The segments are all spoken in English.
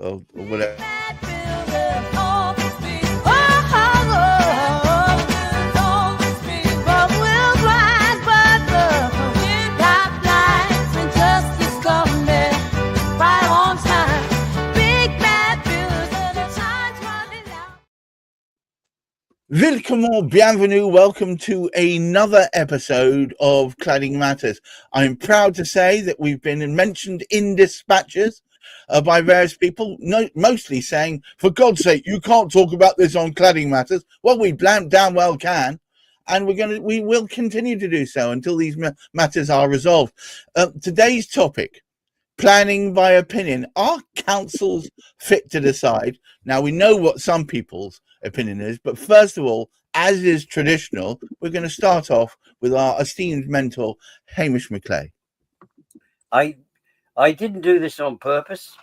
or whatever. Welcome or bienvenue, welcome to another episode of Cladding Matters. I'm proud to say that we've been mentioned in dispatches by various people, mostly saying, for God's sake, you can't talk about this on Cladding Matters. Well, we damn well can, and we will continue to do so until these matters are resolved. Today's topic, planning by opinion. Are councils fit to decide? Now, we know what some people's opinion is, but first of all, as is traditional, we're going to start off with our esteemed mentor, Hamish McClay. I didn't do this on purpose.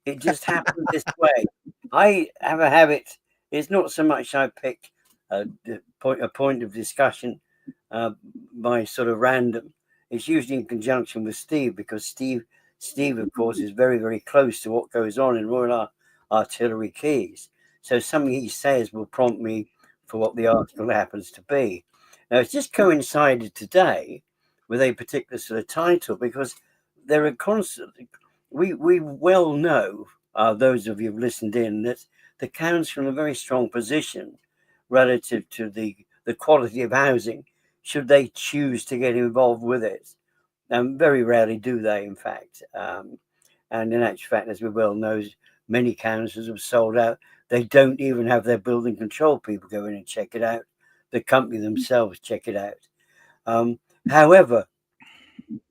It just happened this way. I have a habit. It's not so much I pick a point of discussion by sort of random. It's usually in conjunction with Steve, because Steve, of course, is very, very close to what goes on in Royal Artillery Quays. So something he says will prompt me for what the article happens to be. Now, it's just coincided today with a particular sort of title, because there are constantly, we well know, those of you who've listened in, that the council are in a very strong position relative to the quality of housing, should they choose to get involved with it. And very rarely do they, in fact. And in actual fact, as we well know, many councils have sold out. They don't even have their building control people go in and check it out. The company themselves check it out. However,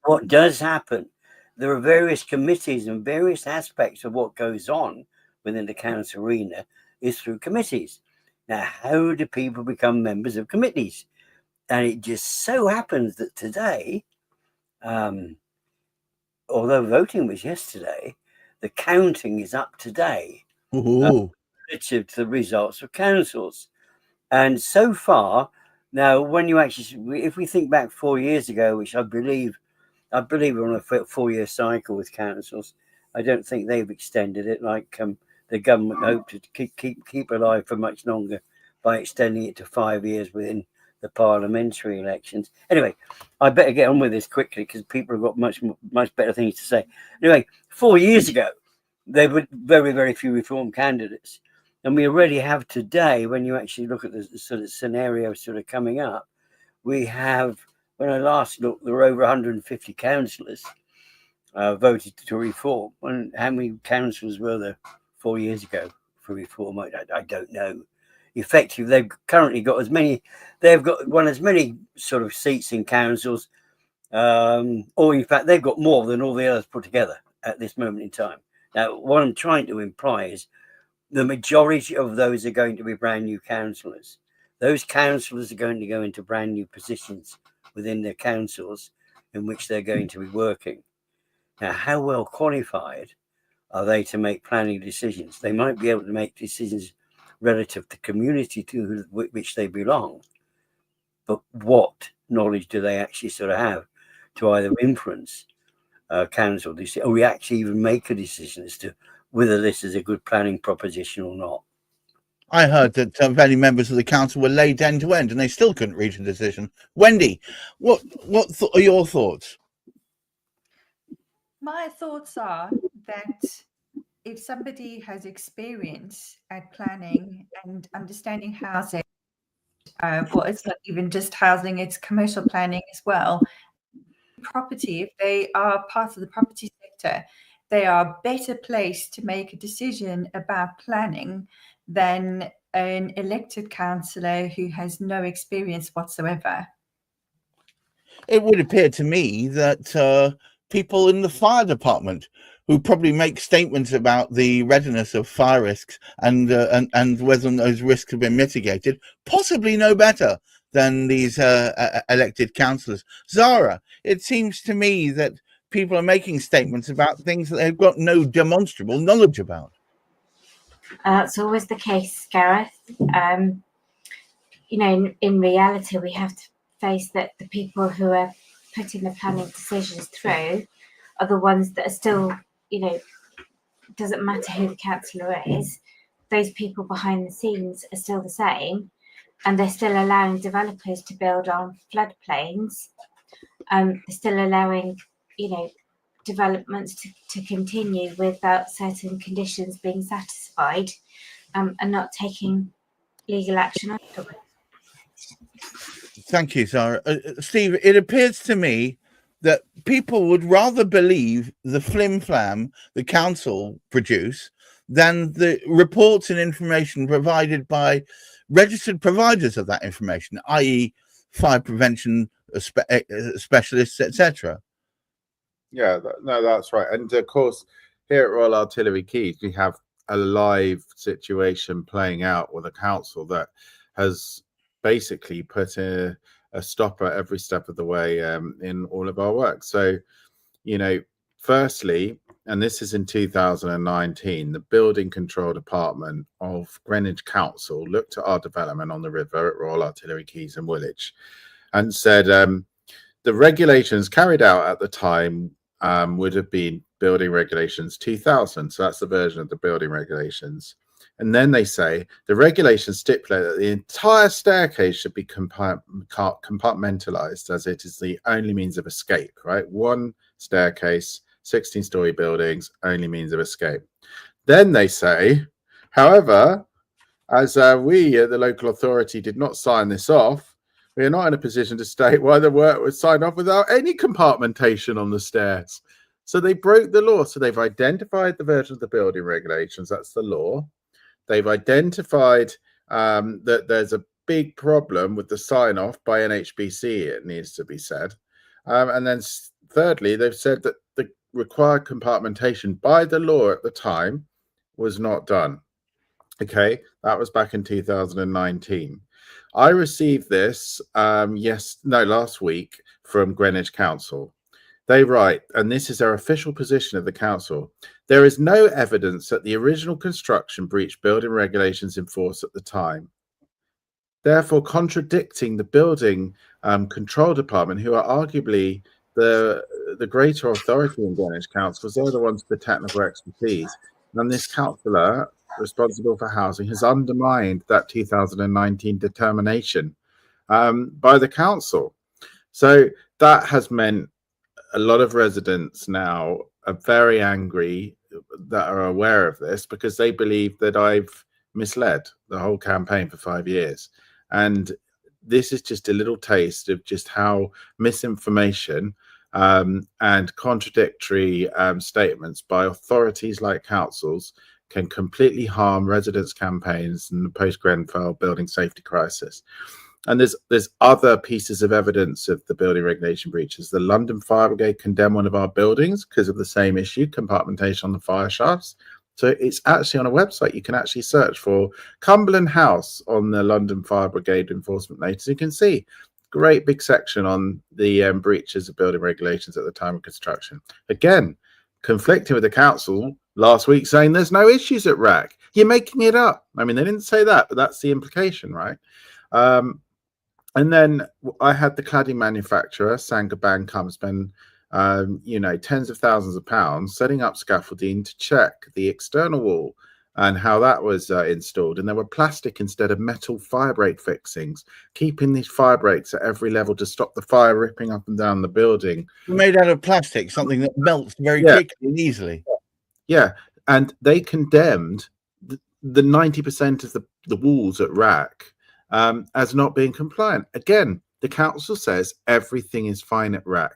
what does happen, there are various committees, and various aspects of what goes on within the council arena is through committees. Now, how do people become members of committees? And it just so happens that today, although voting was yesterday, the counting is up today. Relative to the results of councils. And so far, now, when you actually, if we think back 4 years ago, which I believe we're on a 4-year cycle with councils, I don't think they've extended it like the government hoped to keep alive for much longer by extending it to 5 years within the parliamentary elections. Anyway, I better get on with this quickly, because people have got much better things to say. Anyway, 4 years ago, there were very, very few reform candidates. And we already have today, when you actually look at the sort of scenario sort of coming up, we have, when I last looked, there were over 150 councillors voted to reform. And how many councillors were there 4 years ago for reform? I don't know. Effectively, they've currently got as many sort of seats in councils, or in fact, they've got more than all the others put together at this moment in time. Now, what I'm trying to imply is the majority of those are going to be brand new councillors. Those councillors are going to go into brand new positions within their councils in which they're going to be working. Now, how well qualified are they to make planning decisions? They might be able to make decisions relative to community to which they belong, but what knowledge do they actually sort of have to either influence council decision, or we actually even make a decision as to whether this is a good planning proposition or not? I heard that many members of the council were laid end to end and they still couldn't reach a decision. Wendy, what are your thoughts? My thoughts are that if somebody has experience at planning and understanding housing, well, it's not even just housing, it's commercial planning as well. Property, if they are part of the property sector, they are better placed to make a decision about planning than an elected councillor who has no experience whatsoever. It would appear to me that people in the fire department who probably make statements about the readiness of fire risks and whether those risks have been mitigated possibly know better than these elected councillors. Zara, it seems to me that people are making statements about things that they've got no demonstrable knowledge about. That's always the case, Gareth. In reality, we have to face that the people who are putting the planning decisions through are the ones that are still, doesn't matter who the councillor is, those people behind the scenes are still the same, and they're still allowing developers to build on floodplains. They're still allowing, developments to continue without certain conditions being satisfied, and not taking legal action afterwards. Thank you, Sarah. Steve, it appears to me that people would rather believe the flim-flam the council produce than the reports and information provided by registered providers of that information, i.e. fire prevention specialists, etc. Yeah, no, that's right. And of course, here at Royal Artillery Quays, we have a live situation playing out with a council that has basically put a stopper every step of the way in all of our work. So, firstly, and this is in 2019, the Building Control Department of Greenwich Council looked at our development on the river at Royal Artillery Quays and Woolwich and said the regulations carried out at the time would have been Building Regulations 2000. So that's the version of the building regulations. And then they say the regulations stipulate that the entire staircase should be compartmentalized, as it is the only means of escape, right? One staircase, 16-story buildings, only means of escape. Then they say, however, as we at the local authority did not sign this off, we are not in a position to state why the work was signed off without any compartmentation on the stairs. So they broke the law. So they've identified the version of the building regulations. That's the law. They've identified that there's a big problem with the sign off by NHBC, it needs to be said. And then thirdly, they've said that the required compartmentation by the law at the time was not done. Okay, that was back in 2019. I received this last week from Greenwich Council. They write, and this is their official position of the council: there is no evidence that the original construction breached building regulations in force at the time, therefore contradicting the Building Control Department, who are arguably the greater authority in Greenwich Council, because they're the ones with the technical expertise. And this councillor responsible for housing has undermined that 2019 determination by the council. So that has meant a lot of residents now are very angry that are aware of this, because they believe that I've misled the whole campaign for 5 years. And this is just a little taste of just how misinformation and contradictory statements by authorities like councils can completely harm residents' campaigns in the post-Grenfell building safety crisis. And there's other pieces of evidence of the building regulation breaches. The London Fire Brigade condemned one of our buildings because of the same issue, compartmentation on the fire shafts. So it's actually on a website. You can actually search for Cumberland House on the London Fire Brigade enforcement notice. You can see great big section on the breaches of building regulations at the time of construction. Again, conflicting with the council last week saying there's no issues at RAC. You're making it up. I mean, they didn't say that, but that's the implication, right? And then I had the cladding manufacturer, Saint-Gobain, come spend, tens of thousands of pounds setting up scaffolding to check the external wall and how that was installed. And there were plastic instead of metal fire break fixings, keeping these fire breaks at every level to stop the fire ripping up and down the building. Made out of plastic, something that melts very quickly and easily. Yeah, and they condemned the 90% of the walls at RAC as not being compliant. Again, the council says everything is fine at RAC.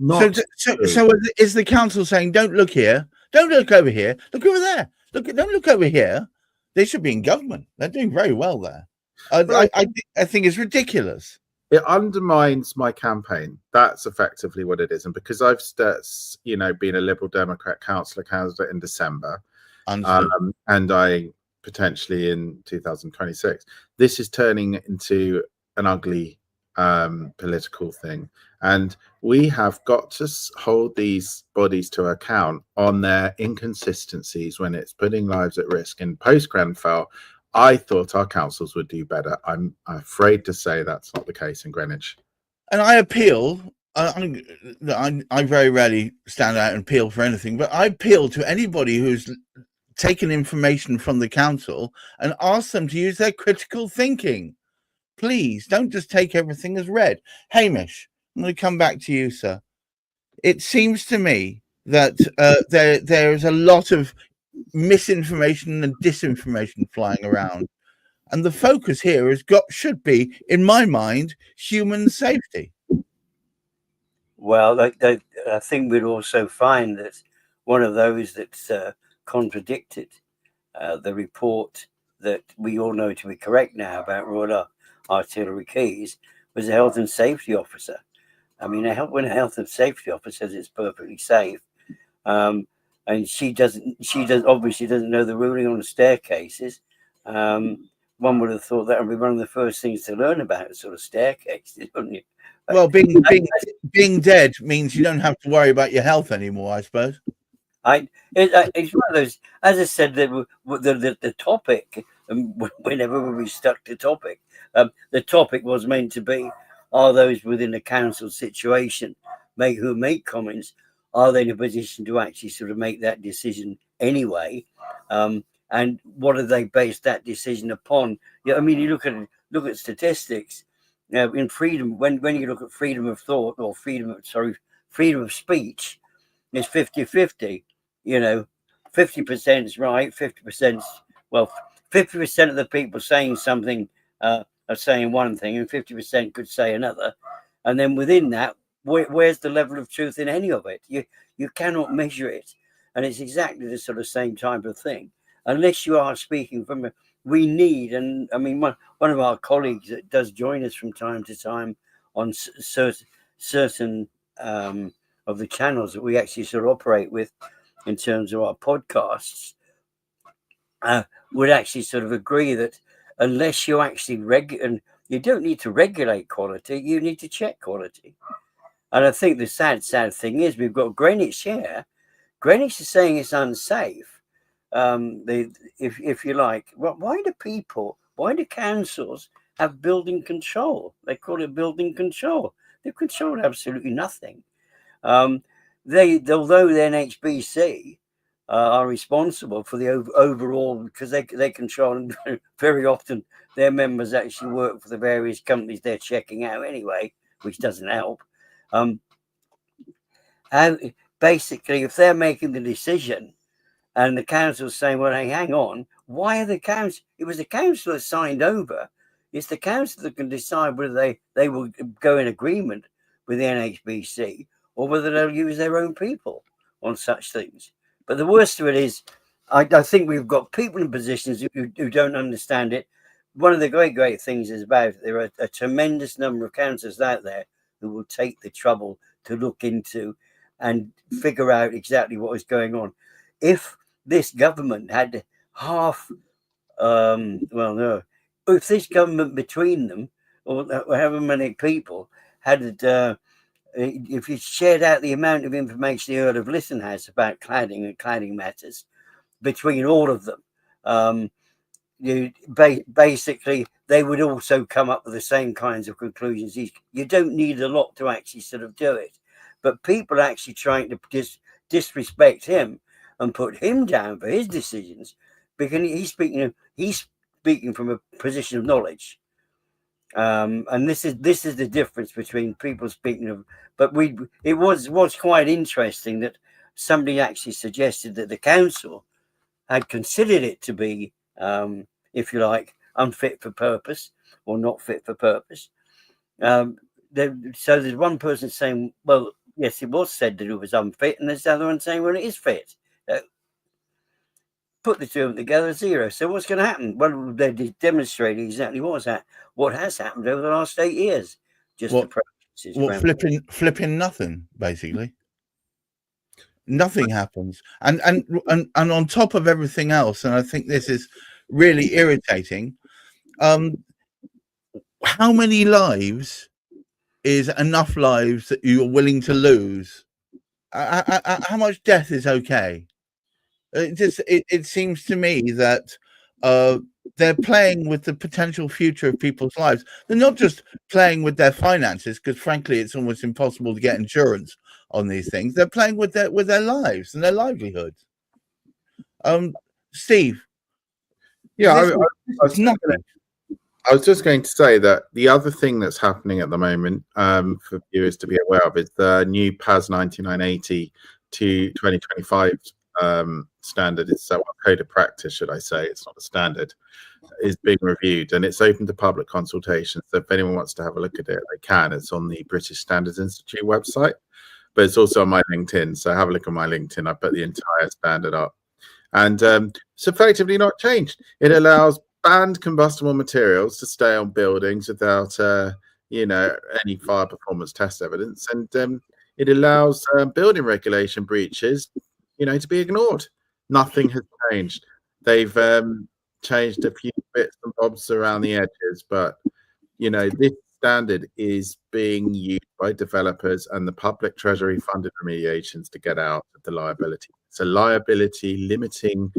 So is the council saying, don't look here, don't look over here, look over there, don't look over here? They should be in government. They're doing very well there. I think it's ridiculous. It undermines my campaign. That's effectively what it is. And because I've been a Liberal Democrat councillor candidate in December, and I potentially in 2026, this is turning into an ugly political thing. And we have got to hold these bodies to account on their inconsistencies when it's putting lives at risk. In post-Grenfell, I thought our councils would do better. I'm afraid to say that's not the case in Greenwich. And I appeal I very rarely stand out and appeal for anything, but I appeal to anybody who's taken information from the council and ask them to use their critical thinking. Please don't just take everything as read. Hamish, I'm going to come back to you, sir. It seems to me that there is a lot of misinformation and disinformation flying around, and the focus here should be, in my mind, human safety. Well, I think we'd also find that one of those that's contradicted the report that we all know to be correct now about Royal Artillery Keys was a health and safety officer. I mean, when a health and safety officer says it's perfectly safe, and she obviously doesn't know the ruling on the staircases. One would have thought that would be one of the first things to learn about sort of staircases, wouldn't you? Well, being dead means you don't have to worry about your health anymore, I suppose. It's one of those, as I said, the topic, whenever we stuck to topic, the topic was meant to be, are those within the council situation who make comments, are they in a position to actually sort of make that decision anyway? And what do they base that decision upon? Yeah, I mean, you look at statistics. In freedom, when you look at freedom of thought or freedom of speech, it's 50-50. 50% is right, 50% well, 50% of the people saying something are saying one thing, and 50% could say another. And then within that, where's the level of truth in any of it? You cannot measure it, and it's exactly the sort of same type of thing. Unless you are speaking from we need, and I mean, one of our colleagues that does join us from time to time on certain of the channels that we actually sort of operate with in terms of our podcasts, would actually sort of agree that unless you actually and you don't need to regulate quality, you need to check quality. And I think the sad thing is we've got Greenwich here. Greenwich is saying it's unsafe. If you like, why do councils have building control? They call it building control. They've controlled absolutely nothing. Although the NHBC are responsible for the overall, because they control, and very often their members actually work for the various companies they're checking out anyway, which doesn't help. And basically, if they're making the decision, and the council's saying, well, hey, hang on, why are the council? It was the council that signed over. It's the council that can decide whether they will go in agreement with the NHBC or whether they'll use their own people on such things. But the worst of it is, I think we've got people in positions who don't understand it. One of the great things is about it, there are a tremendous number of councils out there who will take the trouble to look into and figure out exactly what is going on. If this government had half, if this government between them, or however many people had, if you shared out the amount of information the Earl of Lytton has about cladding and cladding matters between all of them, basically they would also come up with the same kinds of conclusions. You don't need a lot to actually sort of do it, but people are actually trying to disrespect him and put him down for his decisions because he's speaking from a position of knowledge. And this is the difference between people speaking of. But it was quite interesting that somebody actually suggested that the council had considered it to be, if you like, unfit for purpose or not fit for purpose. So there's one person saying, well, yes, it was said that it was unfit, and there's the other one saying, well, it is fit. Put the two of them together, zero. So what's going to happen? Well, they're demonstrating exactly what has happened over the last 8 years. Flipping nothing, basically. Nothing happens, and on top of everything else, and I think this is really irritating. How many lives is enough lives that you're willing to lose? How much death is okay? It seems to me that they're playing with the potential future of people's lives. They're not just playing with their finances, because frankly, it's almost impossible to get insurance on these things. They're playing with their lives and their livelihoods. Steve. Yeah, I was just going to say that the other thing that's happening at the moment, for viewers to be aware of, is the new PAS 9980 to 2025 standard. It's a code of practice, should I say? It's not a standard. Is being reviewed, and it's open to public consultation. So if anyone wants to have a look at it, they can. It's on the British Standards Institute website, but it's also on my LinkedIn. So have a look at my LinkedIn. I put the entire standard up, and it's effectively not changed. It allows banned combustible materials to stay on buildings without, any fire performance test evidence, and it allows building regulation breaches, to be ignored. Nothing has changed. They've changed a few bits and bobs around the edges, but this standard is being used by developers and the public treasury funded remediations to get out of the liability. It's a liability limiting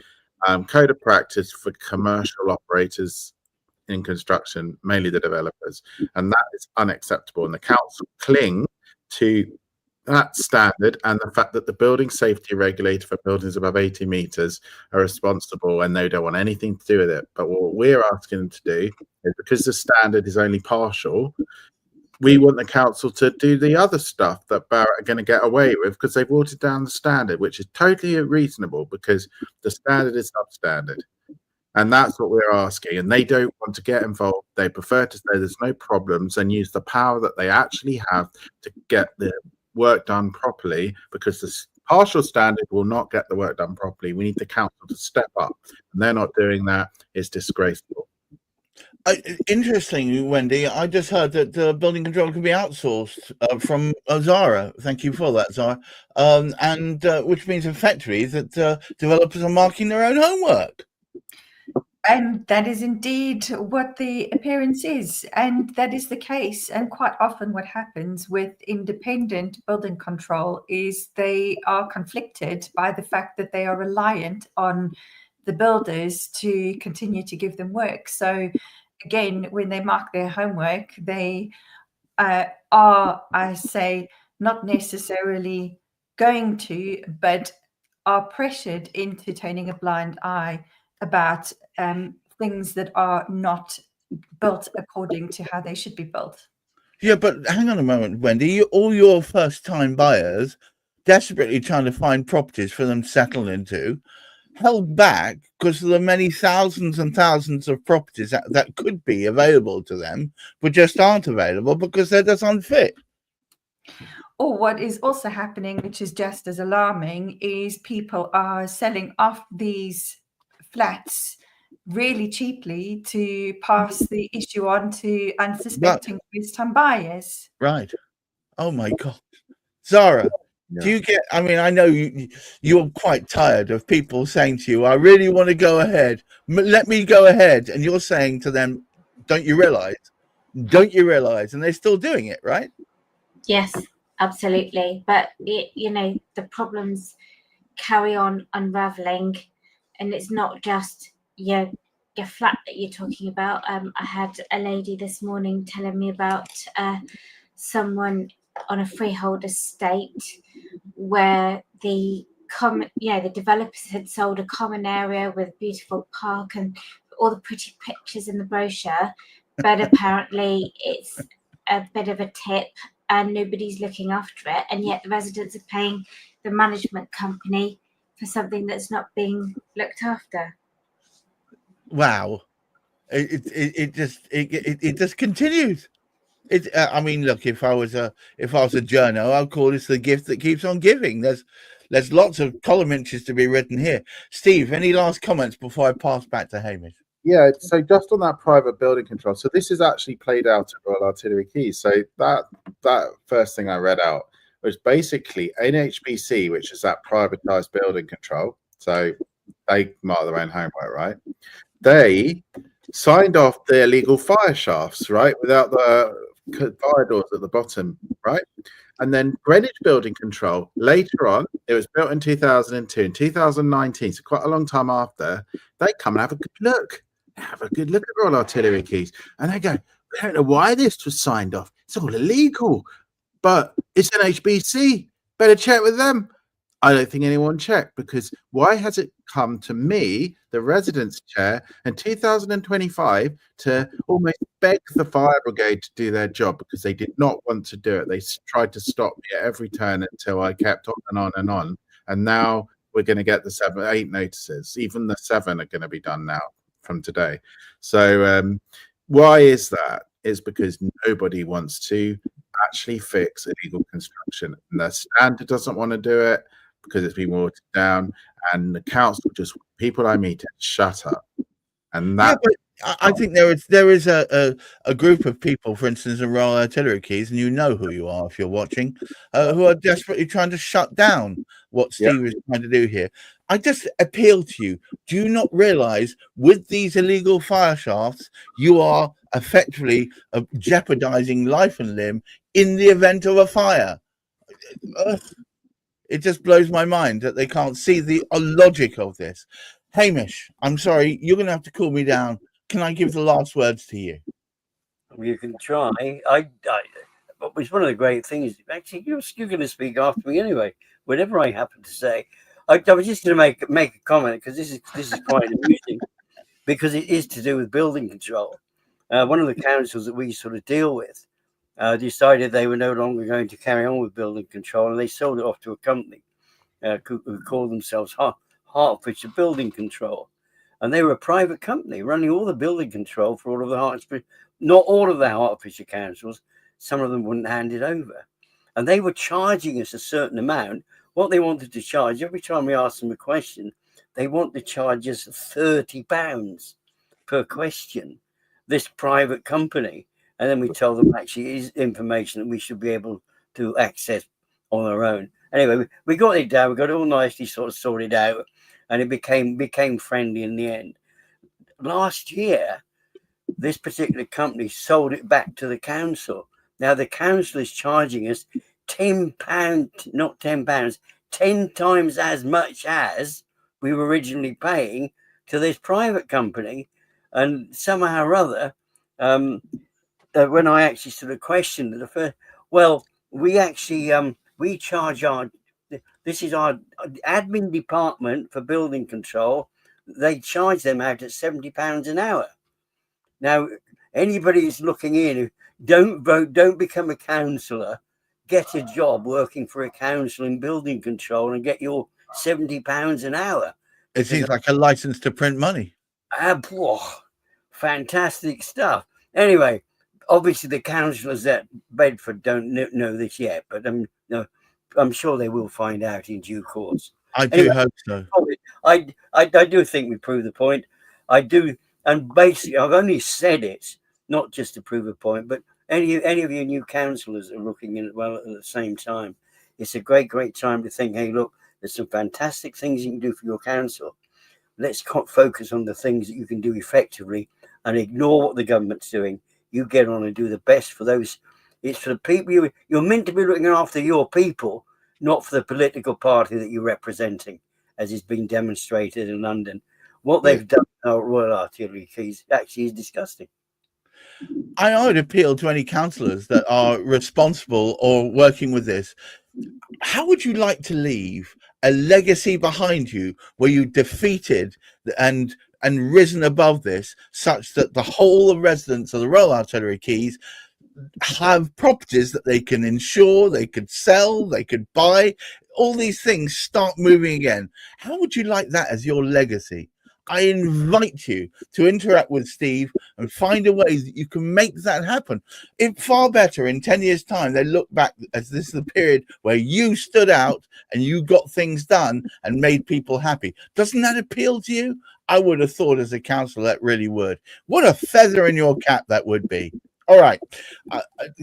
code of practice for commercial operators in construction, mainly the developers, and that is unacceptable. And the council cling to that standard and the fact that the building safety regulator for buildings above 80 meters are responsible, and they don't want anything to do with it. But what we're asking them to do is, because the standard is only partial, we want the council to do the other stuff that Barratt are going to get away with, because they've watered down the standard, which is totally reasonable because the standard is substandard. And that's what we're asking. And they don't want to get involved. They prefer to say there's no problems and use the power that they actually have to get the work done properly, because the partial standard will not get the work done properly. We need the council to step up, and they're not doing that. It's disgraceful. Interesting, Wendy. I just heard that building control can be outsourced from Zara. Thank you for that, Zara. And which means effectively that developers are marking their own homework. And that is indeed what the appearance is. And that is the case. And quite often what happens with independent building control is they are conflicted by the fact that they are reliant on the builders to continue to give them work. So again, when they mark their homework, they are, I say, not necessarily going to, but are pressured into turning a blind eye about things that are not built according to how they should be built. Yeah, but hang on a moment, Wendy. All your first-time buyers desperately trying to find properties for them to settle into, held back because of the many thousands and thousands of properties that could be available to them, but just aren't available because they're just unfit. Or what is also happening, which is just as alarming, is people are selling off these flats really cheaply to pass the issue on to unsuspecting first-time buyers. Right. Oh my God. Zara, do you get, I mean, I know you're quite tired of people saying to you, I really want to go ahead. Let me go ahead. And you're saying to them, don't you realize? Don't you realize? And they're still doing it, right? Yes, absolutely. But, the problems carry on unraveling. And it's not just your flat that you're talking about. I had a lady this morning telling me about someone on a freehold estate where the developers had sold a common area with a beautiful park and all the pretty pictures in the brochure, but apparently it's a bit of a tip and nobody's looking after it, and yet the residents are paying the management company for something that's not being looked after. Wow, it just continues. I mean, look, if I was a journo, I'd call this the gift that keeps on giving. There's lots of column inches to be written here. Steve, any last comments before I pass back to Hamish? Yeah, so just on that private building control, so this is actually played out at Royal Artillery Quays. So that first thing I read out was basically NHBC, which is that privatized building control. So they mark their own homework, right? They signed off their illegal fire shafts, right, without the fire doors at the bottom, right? And then Greenwich Building Control, later on, it was built in 2002. In 2019, so quite a long time after, they come and have a good look. have a good look at Royal Artillery keys. And they go, we don't know why this was signed off. It's all illegal. But it's an HBC. Better check with them. I don't think anyone checked, because why has it come to me, the residence chair, in 2025 to almost beg the fire brigade to do their job, because they did not want to do it. They tried to stop me at every turn until I kept on and on and on. And now we're going to get the 8 notices. Even the 7 are going to be done now from today. So why is that? Is because nobody wants to actually fix illegal construction. And the standard doesn't want to do it, because it's been watered down, and the council just, people I meet, shut up. And that, I think there is a group of people, for instance, the Royal Artillery keys, and you know who you are if you're watching, who are desperately trying to shut down what Steve is trying to do here. I just appeal to you: do you not realize with these illegal fire shafts, you are effectively jeopardizing life and limb in the event of a fire? It just blows my mind that they can't see the logic of this. Hamish, I'm sorry, you're going to have to cool me down. Can I give the last words to you? You can try. It's one of the great things. Actually, you're going to speak after me anyway. Whatever I happen to say, I was just going to make a comment, because this is quite amusing, because it is to do with building control. One of the councils that we sort of deal with decided they were no longer going to carry on with building control, and they sold it off to a company who called themselves Hertfordshire Building Control. And they were a private company running all the building control for all of the Hertfordshire, not all of the Hertfordshire councils. Some of them wouldn't hand it over. And they were charging us a certain amount. What they wanted to charge, every time we asked them a question, they want to charge us £30 per question, this private company. And then we tell them actually it is information that we should be able to access on our own. Anyway, we got it down. We got it all nicely sort of sorted out, and it became friendly in the end. Last year, this particular company sold it back to the council. Now the council is charging us £10, not £10, 10 times as much as we were originally paying to this private company. And somehow or other, when I actually sort of questioned it, we actually we charge this is our admin department for building control. They charge them out at £70 an hour. Now, anybody who's looking in, don't vote, don't become a councillor, get a job working for a council in building control and get your £70 an hour. It seems like a license to print money. Fantastic stuff. Anyway, obviously the councillors at Bedford don't know this yet, but I'm sure they will find out in due course. I do hope so. I do think we prove the point. I do, and basically I've only said it not just to prove a point, but any of you new councillors are looking in at the same time. It's a great time to think, hey, look, there's some fantastic things you can do for your council. Let's focus on the things that you can do effectively and ignore what the government's doing. You get on and do the best for those. It's for the people you're meant to be looking after, your people, not for the political party that you're representing, as is being demonstrated in London. What they've done at Royal Artillery keys actually is disgusting. I would appeal to any councillors that are responsible or working with this. How would you like to leave a legacy behind you where you defeated and risen above this, such that the whole of residents of the Royal Artillery keys have properties that they can insure, they could sell, they could buy, all these things start moving again? How would you like that as your legacy? I invite you to interact with Steve and find a way that you can make that happen. It's far better in 10 years' time. They look back as this is the period where you stood out and you got things done and made people happy. Doesn't that appeal to you? I would have thought as a councillor that really would. What a feather in your cap that would be. All right.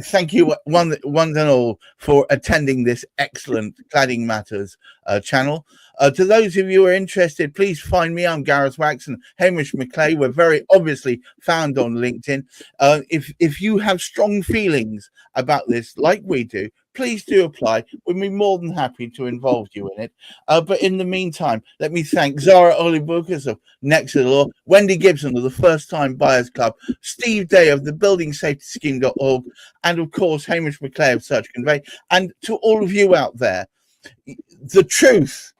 Thank you, one and all, for attending this excellent Cladding Matters channel. To those of you who are interested, please find me. I'm Gareth Wax and Hamish McClay. We're very obviously found on LinkedIn. If you have strong feelings about this, like we do, please do apply. We'd be more than happy to involve you in it. But in the meantime, let me thank Zara Olibukas of Next to the Law, Wendy Gibson of the First Time Buyers Club, Steve Day of the Building Safety Scheme.org, and of course, Hamish McClay of Search Convey. And to all of you out there, the truth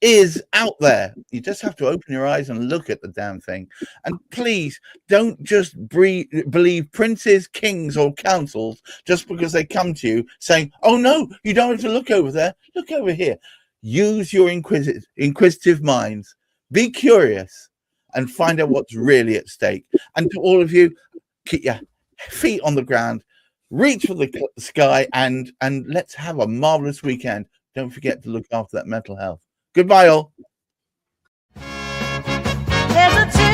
is out there. You just have to open your eyes and look at the damn thing. And please don't just believe princes, kings, or councils just because they come to you saying, oh no, you don't have to look over there, look over here. Use your inquisitive minds, be curious, and find out what's really at stake. And to all of you, keep your feet on the ground, reach for the sky, and let's have a marvelous weekend. Don't forget to look after that mental health. Goodbye, all. There's a